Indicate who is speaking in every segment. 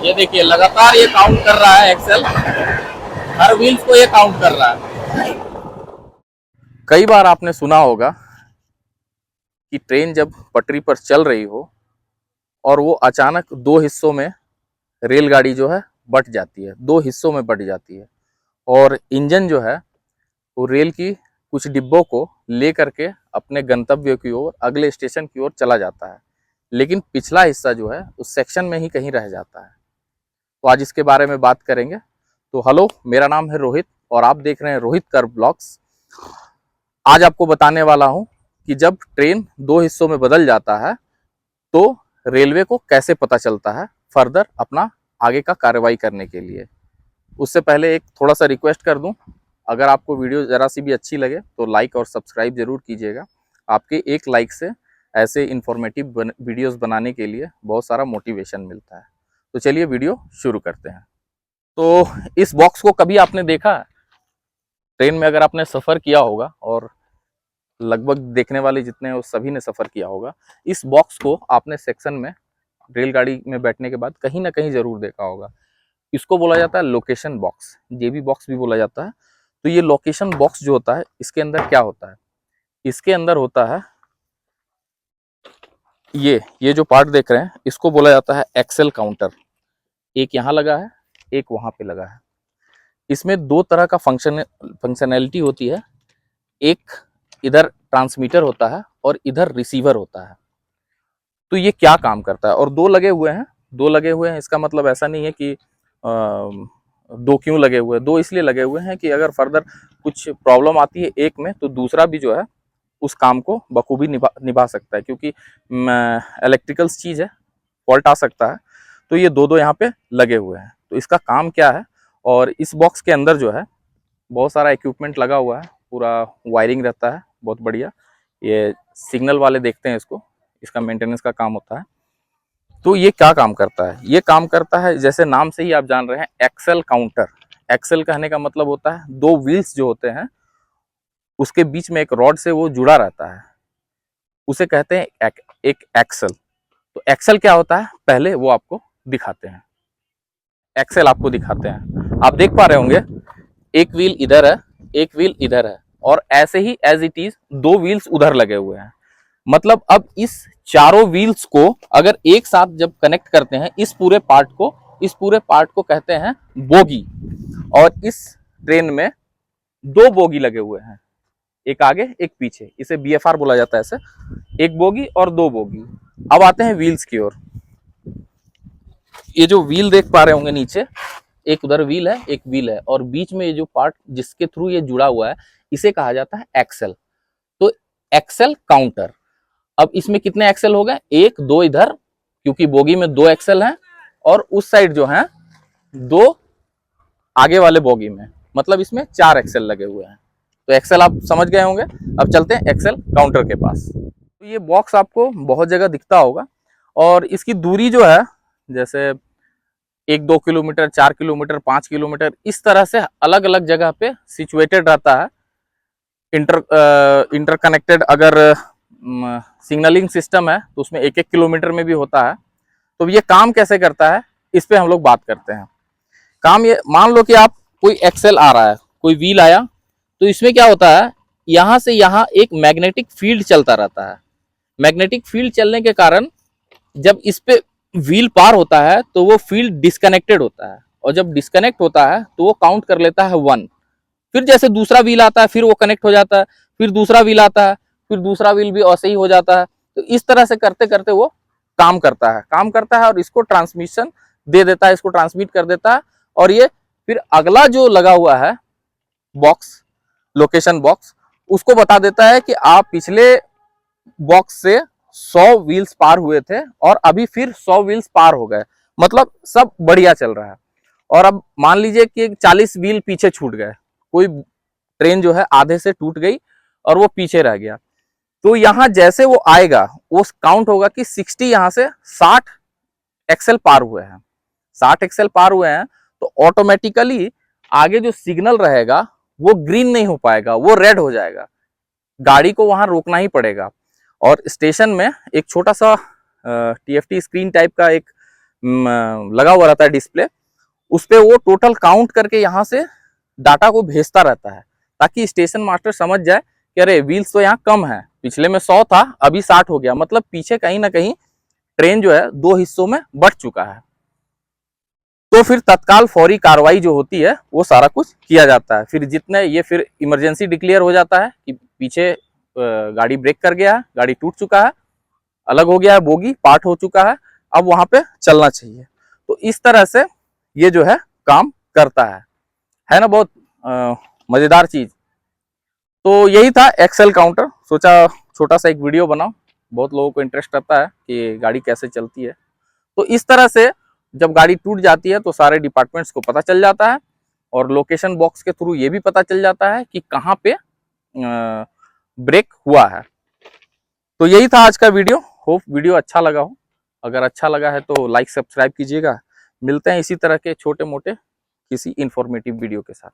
Speaker 1: ये देखिए लगातार ये काउंट कर रहा है एक्सेल, हर व्हील्स को ये काउंट कर रहा है। कई बार आपने सुना होगा कि ट्रेन जब पटरी पर चल रही हो और वो अचानक दो हिस्सों में रेलगाड़ी जो है बट जाती है, दो हिस्सों में बट जाती है और इंजन जो है वो रेल की कुछ डिब्बों को ले करके अपने गंतव्य की ओर, अगले स्टेशन की ओर चला जाता है, लेकिन पिछला हिस्सा जो है उस सेक्शन में ही कहीं रह जाता है। तो आज इसके बारे में बात करेंगे। तो हेलो, मेरा नाम है रोहित और आप देख रहे हैं रोहित कर ब्लॉग्स। आज आपको बताने वाला हूं कि जब ट्रेन दो हिस्सों में बदल जाता है तो रेलवे को कैसे पता चलता है फर्दर अपना आगे का कार्रवाई करने के लिए। उससे पहले एक थोड़ा सा रिक्वेस्ट कर दूं, अगर आपको वीडियो ज़रा सी भी अच्छी लगे तो लाइक और सब्सक्राइब जरूर कीजिएगा। आपके एक लाइक से ऐसे इन्फॉर्मेटिव वीडियोस बनाने के लिए बहुत सारा मोटिवेशन मिलता है। तो चलिए वीडियो शुरू करते हैं। तो इस बॉक्स को कभी आपने देखा है? ट्रेन में अगर आपने सफ़र किया होगा, और लगभग देखने वाले जितने हैं वो सभी ने सफ़र किया होगा, इस बॉक्स को आपने सेक्शन में रेलगाड़ी में बैठने के बाद कहीं ना कहीं ज़रूर देखा होगा। इसको बोला जाता है लोकेशन बॉक्स, जेबी बॉक्स भी बोला जाता है। तो ये लोकेशन बॉक्स जो होता है, इसके अंदर क्या होता है? इसके अंदर होता है ये जो पार्ट देख रहे हैं, इसको बोला जाता है एक्सेल काउंटर। एक यहाँ लगा है, एक वहाँ पे लगा है। इसमें दो तरह का फंक्शनैलिटी होती है। एक इधर ट्रांसमीटर होता है और इधर रिसीवर होता है। तो ये क्या काम करता है? और दो लगे हुए हैं, इसका मतलब ऐसा नहीं है कि दो क्यों लगे हुए हैं। दो इसलिए लगे हुए हैं कि अगर फर्दर कुछ प्रॉब्लम आती है एक में, तो दूसरा भी जो है उस काम को बखूबी निभा सकता है, क्योंकि इलेक्ट्रिकल्स चीज़ है, फॉल्ट आ सकता है। तो ये दो यहाँ पे लगे हुए हैं। तो इसका काम क्या है? और इस बॉक्स के अंदर जो है बहुत सारा इक्विपमेंट लगा हुआ है, पूरा वायरिंग रहता है बहुत बढ़िया। ये सिग्नल वाले देखते हैं इसको, इसका मेंटेनेंस का काम होता है। तो ये क्या काम करता है? ये काम करता है, जैसे नाम से ही आप जान रहे हैं, एक्सेल काउंटर। एक्सेल कहने का मतलब होता है दो व्हील्स जो होते हैं उसके बीच में एक रॉड से वो जुड़ा रहता है, उसे कहते हैं एक एक्सेल। तो एक्सेल क्या होता है पहले वो आपको दिखाते हैं। एक्सेल आपको दिखाते हैं, आप देख पा रहे होंगे एक व्हील इधर है, एक व्हील इधर है, और ऐसे ही एज इट इज दो व्हील्स उधर लगे हुए हैं। मतलब अब इस चारों व्हील्स को अगर एक साथ जब कनेक्ट करते हैं, इस पूरे पार्ट को कहते हैं बोगी। और इस ट्रेन में दो बोगी लगे हुए हैं, एक आगे एक पीछे, इसे बीएफआर बोला जाता है। ऐसे एक बोगी और दो बोगी। अब आते हैं व्हील्स की ओर। ये जो व्हील देख पा रहे होंगे नीचे, एक उधर व्हील है, एक व्हील है, और बीच में ये जो पार्ट जिसके थ्रू ये जुड़ा हुआ है, इसे कहा जाता है एक्सेल। तो एक्सेल काउंटर। अब इसमें कितने एक्सेल हो गए? एक, दो इधर, क्योंकि बोगी में दो एक्सेल हैं, और उस साइड जो है दो आगे वाले बोगी में, मतलब इसमें चार एक्सेल लगे हुए हैं। तो एक्सेल आप समझ गए होंगे। अब चलते हैं एक्सेल काउंटर के पास। तो ये बॉक्स आपको बहुत जगह दिखता होगा, और इसकी दूरी जो है, जैसे 1-2 किलोमीटर, 4 किलोमीटर, 5 किलोमीटर, इस तरह से अलग अलग जगह पे सिचुएटेड रहता है। इंटरकनेक्टेड अगर सिग्नलिंग सिस्टम है तो उसमें 1-1 किलोमीटर में भी होता है। तो ये काम कैसे करता है, इस पे हम लोग बात करते हैं। काम ये, मान लो कि आप कोई एक्सेल आ रहा है, कोई व्हील आया, तो इसमें क्या होता है, यहां से यहां एक मैग्नेटिक फील्ड चलता रहता है। मैग्नेटिक फील्ड चलने के कारण जब इस पे व्हील पार होता है तो वो फील्ड डिस्कनेक्टेड होता है, और जब डिस्कनेक्ट होता है तो वो काउंट कर लेता है 1। फिर जैसे दूसरा व्हील आता है, फिर वो कनेक्ट हो जाता है, फिर दूसरा व्हील आता है, फिर दूसरा व्हील भी ऐसे ही हो जाता है। तो इस तरह से करते करते वो काम करता है और इसको ट्रांसमिशन दे देता है, इसको ट्रांसमिट कर देता है। और ये फिर अगला जो लगा हुआ है बॉक्स, लोकेशन बॉक्स, उसको बता देता है कि आप पिछले बॉक्स से 100 व्हील्स पार हुए थे और अभी फिर 100 व्हील्स पार हो गए, मतलब सब बढ़िया चल रहा है। और अब मान लीजिए कि 40 व्हील पीछे छूट गए, कोई ट्रेन जो है आधे से टूट गई और वो पीछे रह गया, तो यहां जैसे वो आएगा वो काउंट होगा कि 60, यहां से 60 एक्सेल पार हुए हैं। 60 एक्सेल पार हुए हैं तो ऑटोमेटिकली आगे जो सिग्नल रहेगा वो ग्रीन नहीं हो पाएगा, वो रेड हो जाएगा, गाड़ी को वहां रोकना ही पड़ेगा। और स्टेशन में एक छोटा सा TFT स्क्रीन टाइप का एक लगा हुआ रहता है डिस्प्ले, उस पे वो टोटल काउंट करके यहाँ से डाटा को भेजता रहता है, ताकि स्टेशन मास्टर समझ जाए कि अरे व्हील्स तो यहाँ कम है, पिछले में 100 था अभी 60 हो गया, मतलब पीछे कहीं ना कहीं ट्रेन जो है 2 हिस्सों में बट चुका है। तो फिर तत्काल फौरी कार्रवाई जो होती है वो सारा कुछ किया जाता है। फिर जितने ये फिर इमरजेंसी डिक्लेयर हो जाता है कि पीछे गाड़ी ब्रेक कर गया है, गाड़ी टूट चुका है, अलग हो गया है, बोगी पार्ट हो चुका है, अब वहां पे चलना चाहिए। तो इस तरह से ये जो है काम करता है ना, बहुत मजेदार चीज। तो यही था एक्सेल काउंटर, सोचा छोटा सा एक वीडियो बनाओ, बहुत लोगों को इंटरेस्ट रहता है कि गाड़ी कैसे चलती है। तो इस तरह से जब गाड़ी टूट जाती है तो सारे डिपार्टमेंट्स को पता चल जाता है, और लोकेशन बॉक्स के थ्रू ये भी पता चल जाता है कि कहाँ पे ब्रेक हुआ है। तो यही था आज का वीडियो, होप वीडियो अच्छा लगा हो। अगर अच्छा लगा है तो लाइक सब्सक्राइब कीजिएगा। मिलते हैं इसी तरह के छोटे मोटे किसी इंफॉर्मेटिव वीडियो के साथ।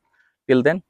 Speaker 1: Till then